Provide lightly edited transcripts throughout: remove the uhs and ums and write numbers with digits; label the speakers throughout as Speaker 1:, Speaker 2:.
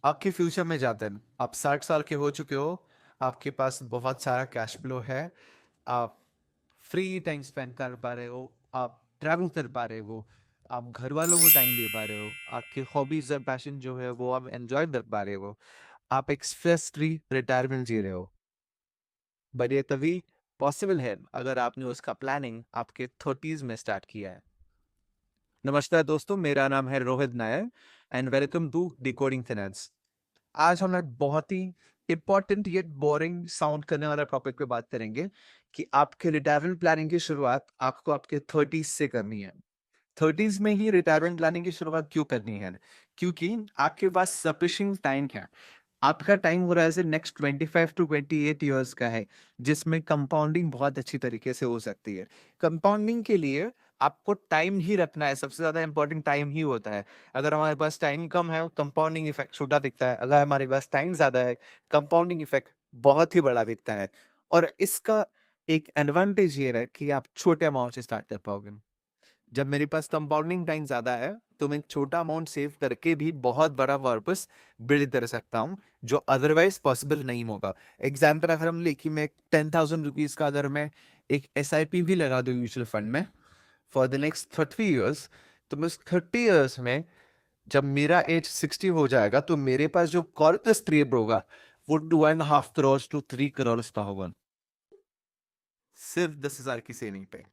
Speaker 1: आपके फ्यूचर में जाते हैं, आप 60 साल के हो चुके हो, आपके पास बहुत सारा कैश फ्लो है, आप फ्री टाइम स्पेंड कर पा रहे हो, आप ट्रैवल कर पा रहे हो, आप घर वालों को टाइम दे पा रहे हो, आपके हॉबीज और पैशन जो है वो आप एंजॉय कर पा रहे हो, आप एक स्ट्रेस फ्री रिटायरमेंट जी रहे हो। बट ये तभी पॉसिबल है अगर आपने उसका प्लानिंग आपके 30s में स्टार्ट किया है। नमस्कार दोस्तों, मेरा नाम है Rohit Nair and welcome to decoding finance. आज हम एक बहुत ही इम्पोर्टेंट येट बोरिंग साउंड करने वाला टॉपिक पे बात करेंगे कि आपके रिटायरमेंट प्लानिंग की शुरुआत आपको आपके 30s से करनी है। 30s में ही रिटायरमेंट प्लानिंग की शुरुआत क्यों करनी है? क्योंकि आपके पास सफिशिएंट टाइम है। आपका टाइम हो रहा है नेक्स्ट 25 to 28 ईयर्स का है, जिसमें कंपाउंडिंग बहुत अच्छी तरीके से हो सकती है। कंपाउंडिंग के लिए आपको टाइम ही रखना है, सबसे ज्यादा इंपॉर्टेंट टाइम ही होता है। अगर हमारे पास टाइम कम है, कंपाउंडिंग इफेक्ट छोटा दिखता है। अगर हमारे पास टाइम ज्यादा है, कंपाउंडिंग इफेक्ट बहुत ही बड़ा दिखता है। और इसका एक एडवांटेज ये है कि आप छोटे अमाउंट से स्टार्ट कर पाओगे। जब मेरे पास कंपाउंडिंग टाइम ज्यादा है, तो मैं छोटा अमाउंट सेव करके भी बहुत बड़ा पर्पस बिल्ड कर सकता हूँ, जो अदरवाइज पॉसिबल नहीं होगा। एग्जाम्पल अगर हम ले कि मैं 10,000 रुपीज का अगर मैं एक SIP भी लगा दूँ म्यूचुअल फंड में फॉर द नेक्स्ट 30 ईयर्स, तो मैं उस 30 ईयर्स में जब मेरा एज 60 हो जाएगा, तो मेरे पास जो कॉर्पस क्रिएट होगा वो 2.5 करोड़ to 3 करोड़ का होगा, सिर्फ 10,000 की सेविंग पे।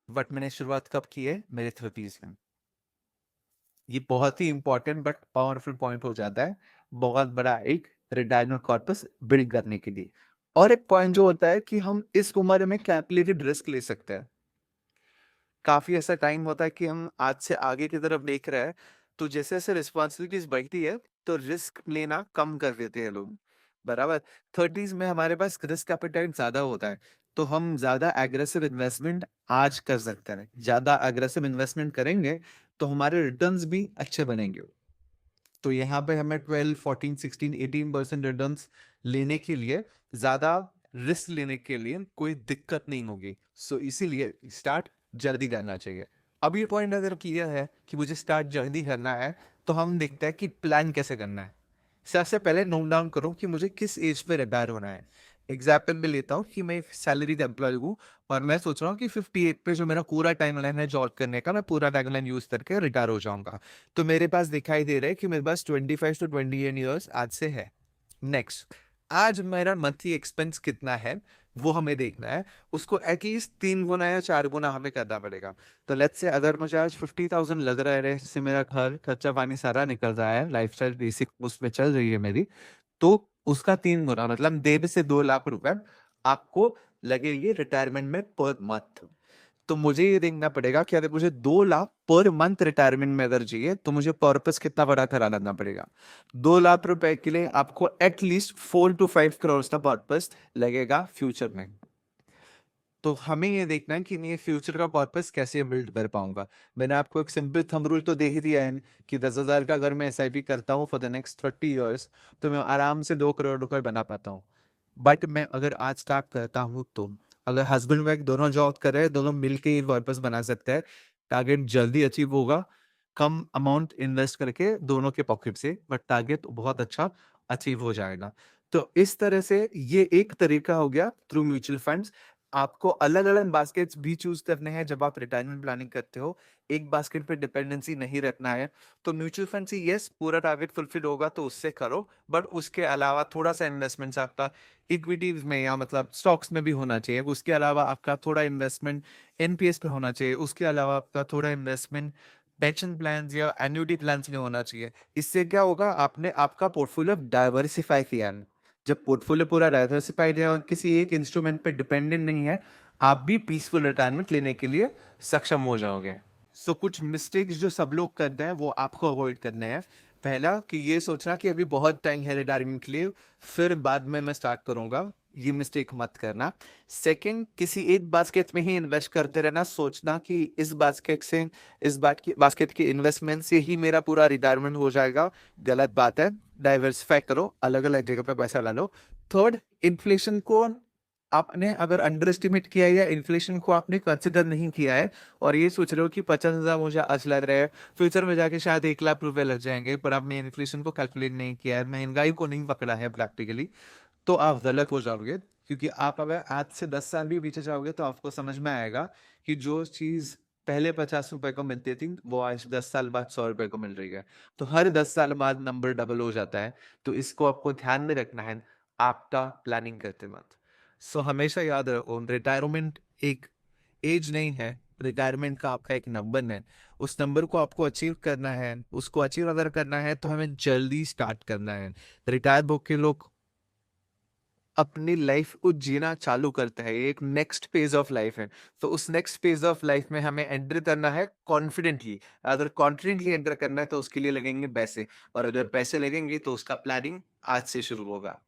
Speaker 1: बट मैंने शुरुआत कब की है? मेरे 30s में। ये बहुत ही इंपॉर्टेंट बट पावरफुल पॉइंट हो जाता है, बहुत बड़ा एक रिटायरमेंट कॉर्पस बिल्ड करने के लिए। और एक पॉइंट जो होता है कि हम इस उम्र में कैलकुलेटेड रिस्क ले सकते हैं। काफी ऐसा टाइम होता है कि हम आज से आगे की तरफ देख रहे हैं, तो जैसे जैसे रिस्पॉन्सिबिलिटीज बढ़ती है, तो रिस्क लेना कम कर देते हैं लोग। बराबर। 30s में हमारे पास रिस्क एपेटाइट ज्यादा होता है, तो हम ज्यादा एग्रेसिव इन्वेस्टमेंट आज कर सकते हैं। ज्यादा एग्रेसिव इन्वेस्टमेंट करेंगे तो हमारे रिटर्न्स भी अच्छे बनेंगे। तो यहाँ पे हमें 12, 14, 16, 18% रिटर्न्स लेने के लिए, ज्यादा रिस्क लेने के लिए कोई दिक्कत नहीं होगी। सो इसीलिए स्टार्ट जल्दी करना चाहिए। अब ये पॉइंट अगर क्लियर है कि मुझे स्टार्ट जल्दी करना है, तो हम देखते हैं कि प्लान कैसे करना है। सबसे पहले नोट डाउन करो कि मुझे किस एज पे रिटायर होना है। एग्जाम्पल में लेता हूँ कि मैं सैलरीड एम्प्लॉय हूँ, और मैं सोच रहा हूँ कि 58 पे जो मेरा पूरा टाइम लाइन है जॉब करने का, मैं पूरा टाइम लाइन यूज करके रिटायर हो जाऊंगा। तो मेरे पास दिखाई दे रहा है कि मेरे पास 25 to 28 ईयर्स आज से है। नेक्स्ट, आज मेरा मंथली एक्सपेंस कितना है वो हमें देखना है। उसको एटलीस्ट 3 गुना या 4 गुना हमें करना पड़ेगा। तो लेट्स से अगर मुझे आज 50,000 लग रहा है, इससे मेरा घर खर्चा पानी सारा निकल रहा है, लाइफस्टाइल बेसिक उसमें चल रही है मेरी, तो उसका 3 गुना मतलब 1.5 से 2 लाख रुपए आपको लगेगी रिटायरमेंट में पर मंथ। तो मुझे ये देखना पड़ेगा कि अगर मुझे 2 लाख पर मंथ रिटायरमेंट में अगर चाहिए, तो मुझे पर्पस कितना बड़ा करा लेना पड़ेगा। 2 लाख रुपए के लिए आपको एटलीस्ट 4 to 5 करोड़ का पर्पस लगेगा फ्यूचर में। तो हमें ये देखना है कि मैं ये फ्यूचर का पर्पस कैसे बिल्ड कर पाऊंगा। मैंने आपको एक सिंपल थंब रूल तो दे ही दिया है कि 10,000 का अगर मैं SIP करता हूँ फॉर द नेक्स्ट 30 ईयर्स, तो मैं आराम से 2 करोड़ रुपए बना पाता हूँ। बट मैं अगर आज स्टार्ट करता हूँ, तो अगर हस्बैंड वाइफ दोनों जॉब कर रहे हैं, दोनों मिलके ये पर्पस बना सकते हैं। टारगेट जल्दी अचीव होगा, कम अमाउंट इन्वेस्ट करके दोनों के पॉकेट से, बट टारगेट बहुत अच्छा अचीव हो जाएगा। तो इस तरह से ये एक तरीका हो गया थ्रू म्यूचुअल फंड्स। आपको अलग अलग बास्केट्स भी चूज करने हैं जब आप रिटायरमेंट प्लानिंग करते हो। एक बास्केट पे डिपेंडेंसी नहीं रखना है। तो म्यूचुअल फंड से यस, पूरा टारगेट फुलफिल होगा तो उससे करो, बट उसके अलावा थोड़ा सा इन्वेस्टमेंट आपका इक्विटीज में या मतलब स्टॉक्स में भी होना चाहिए। उसके अलावा आपका थोड़ा इन्वेस्टमेंट NPS पे होना चाहिए। उसके अलावा आपका थोड़ा इन्वेस्टमेंट पेंशन प्लान या एन्युटी प्लान में होना चाहिए। इससे क्या होगा, आपने आपका पोर्टफोलियो डाइवर्सिफाई किया है। जब पोर्टफोलियो पूरा डाइवर्सिफाइड है और किसी एक इंस्ट्रूमेंट पे डिपेंडेंट नहीं है, आप भी पीसफुल रिटायरमेंट लेने के लिए सक्षम हो जाओगे। सो कुछ मिस्टेक्स जो सब लोग करते हैं वो आपको अवॉइड करने हैं। पहला कि ये सोचना कि अभी बहुत टाइम है रिटायरमेंट के लिए, फिर बाद में मैं स्टार्ट करूंगा। ये मिस्टेक मत करना। सेकंड, किसी एक बास्केट में ही इन्वेस्ट करते रहना, सोचना कि इस बास्केट से, इस बास्केट के इन्वेस्टमेंट से ही मेरा पूरा रिटायरमेंट हो जाएगा। गलत बात है। डाइवर्सिफाई करो, अलग अलग जगह पे पैसा ला लो। थर्ड, इन्फ्लेशन को आपने अगर अंडर एस्टिमेट किया है या इन्फ्लेशन को आपने कंसिडर नहीं किया है और ये सोच रहे हो कि 50,000 मुझे आज लग रहा है, फ्यूचर में जाके शायद 1 लाख रुपए लग जाएंगे, पर आपने इन्फ्लेशन को कैलकुलेट नहीं किया है, महंगाई को नहीं पकड़ा है प्रैक्टिकली, तो आप गलत हो जाओगे। क्योंकि आप अगर आज से 10 साल भी पीछे जाओगे तो आपको समझ में आएगा कि जो चीज पहले 50 रुपए को मिलती थी वो आज 10 साल बाद 100 रुपए को मिल रही है। तो हर 10 साल बाद नंबर डबल हो जाता है। तो इसको आपको ध्यान में रखना है आपका प्लानिंग करते वक्त। सो हमेशा याद रखो, रिटायरमेंट एक एज नहीं है, रिटायरमेंट का आपका एक नंबर है। उस नंबर को आपको अचीव करना है, उसको अचीव अगर करना है तो हमें जल्दी स्टार्ट करना है। रिटायर होके लोग अपनी लाइफ को जीना चालू करते हैं, ये एक नेक्स्ट फेज ऑफ लाइफ है। तो उस नेक्स्ट फेज ऑफ लाइफ में हमें एंटर करना है कॉन्फिडेंटली। अगर कॉन्फिडेंटली एंटर करना है तो उसके लिए लगेंगे पैसे, और अगर पैसे लगेंगे तो उसका प्लानिंग आज से शुरू होगा।